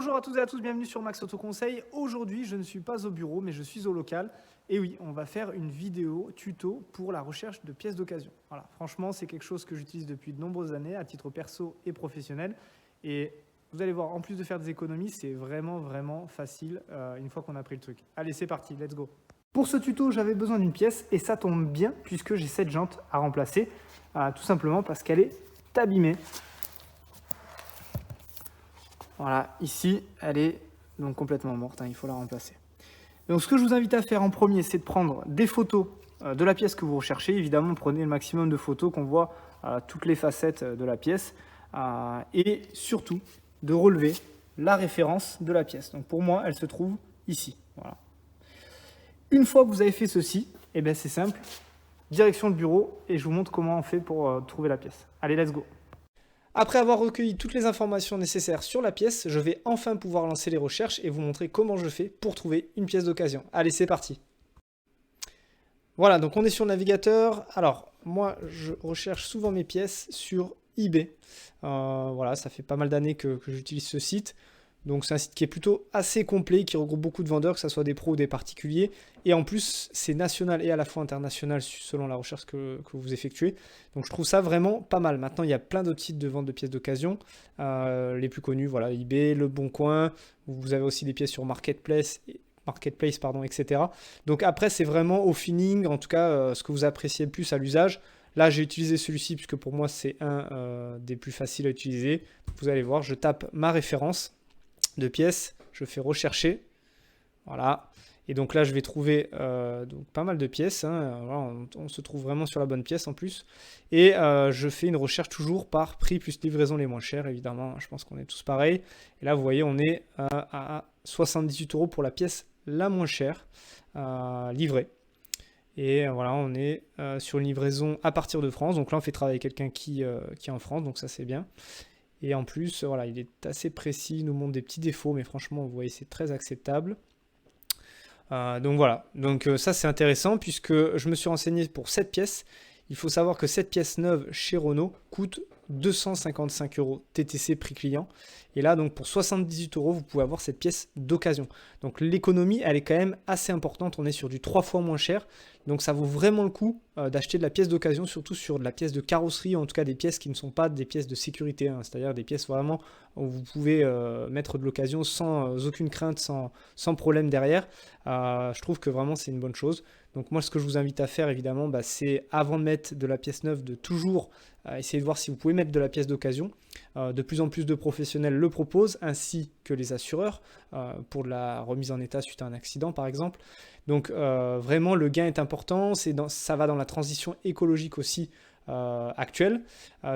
Bonjour à toutes et à tous, bienvenue sur Max Auto Conseil. Aujourd'hui, je ne suis pas au bureau, mais je suis au local. Et oui, on va faire une vidéo tuto pour la recherche de pièces d'occasion. Voilà, franchement, c'est quelque chose que j'utilise depuis de nombreuses années à titre perso et professionnel. Et vous allez voir, en plus de faire des économies, c'est vraiment facile une fois qu'on a pris le truc. Allez, c'est parti, let's go. Pour ce tuto, j'avais besoin d'une pièce et ça tombe bien puisque j'ai cette jante à remplacer, tout simplement parce qu'elle est abîmée. Voilà, ici, elle est donc complètement morte, il faut la remplacer. Donc ce que je vous invite à faire en premier, c'est de prendre des photos de la pièce que vous recherchez. Évidemment, prenez le maximum de photos, qu'on voit toutes les facettes de la pièce. Et surtout, de relever la référence de la pièce. Donc pour moi, elle se trouve ici. Voilà. Une fois que vous avez fait ceci, eh bien c'est simple, direction le bureau et je vous montre comment on fait pour trouver la pièce. Allez, let's go! Après avoir recueilli toutes les informations nécessaires sur la pièce, je vais enfin pouvoir lancer les recherches et vous montrer comment je fais pour trouver une pièce d'occasion. Allez, c'est parti. Voilà, donc on est sur le navigateur. Alors, moi, je recherche souvent mes pièces sur eBay. Voilà, ça fait pas mal d'années que j'utilise ce site. Donc c'est un site qui est plutôt assez complet, qui regroupe beaucoup de vendeurs, que ce soit des pros ou des particuliers. Et en plus, c'est national et à la fois international selon la recherche que vous effectuez. Donc je trouve ça vraiment pas mal. Maintenant, il y a plein d'autres sites de vente de pièces d'occasion. Les plus connus, voilà, eBay, Le Bon Coin. Vous avez aussi des pièces sur Marketplace, etc. Donc après, c'est vraiment au feeling, en tout cas, ce que vous appréciez le plus à l'usage. Là, j'ai utilisé celui-ci puisque pour moi, c'est un des plus faciles à utiliser. Vous allez voir, je tape ma référence de pièces, je fais rechercher, voilà, et donc là je vais trouver donc pas mal de pièces, voilà, on se trouve vraiment sur la bonne pièce en plus, et je fais une recherche toujours par prix plus livraison les moins chers, évidemment, je pense qu'on est tous pareils, et là vous voyez on est à 78 € pour la pièce la moins chère, livrée. Et voilà, on est sur une livraison à partir de France, donc là on fait travailler quelqu'un qui est en France, donc ça c'est bien. Et en plus, voilà, il est assez précis, il nous montre des petits défauts, mais franchement, vous voyez, c'est très acceptable. Donc voilà, donc ça c'est intéressant puisque je me suis renseigné pour cette pièce. Il faut savoir que cette pièce neuve chez Renault coûte 255 € TTC prix client. Et là, donc pour 78 €, vous pouvez avoir cette pièce d'occasion. Donc l'économie, elle est quand même assez importante. On est sur du 3 fois moins cher. Donc ça vaut vraiment le coup d'acheter de la pièce d'occasion, surtout sur de la pièce de carrosserie, en tout cas des pièces qui ne sont pas des pièces de sécurité, c'est-à-dire des pièces vraiment où vous pouvez mettre de l'occasion sans aucune crainte, sans problème derrière. Je trouve que vraiment c'est une bonne chose. Donc moi, ce que je vous invite à faire, évidemment, c'est avant de mettre de la pièce neuve, de toujours essayer de voir si vous pouvez mettre de la pièce d'occasion. De plus en plus de professionnels le proposent, ainsi que les assureurs, pour de la remise en état suite à un accident, par exemple. Donc vraiment, le gain est important. Ça va dans la transition écologique aussi actuelle.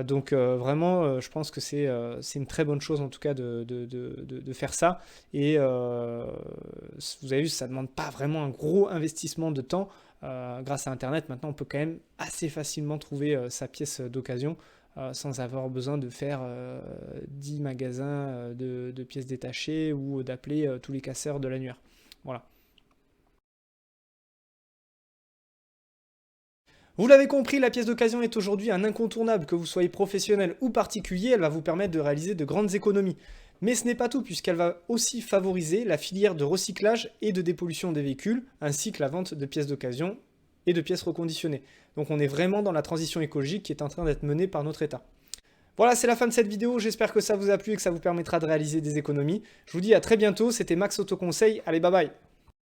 Donc vraiment, je pense que c'est une très bonne chose, en tout cas, de faire ça. Et vous avez vu, ça ne demande pas vraiment un gros investissement de temps. Grâce à Internet, maintenant, on peut quand même assez facilement trouver sa pièce d'occasion sans avoir besoin de faire 10 magasins de pièces détachées ou d'appeler tous les casseurs de l'annuaire. Voilà. Vous l'avez compris, la pièce d'occasion est aujourd'hui un incontournable, que vous soyez professionnel ou particulier, elle va vous permettre de réaliser de grandes économies. Mais ce n'est pas tout, puisqu'elle va aussi favoriser la filière de recyclage et de dépollution des véhicules, ainsi que la vente de pièces d'occasion et de pièces reconditionnées. Donc on est vraiment dans la transition écologique qui est en train d'être menée par notre État. Voilà, c'est la fin de cette vidéo, j'espère que ça vous a plu et que ça vous permettra de réaliser des économies. Je vous dis à très bientôt, c'était Max Auto Conseil, allez bye bye.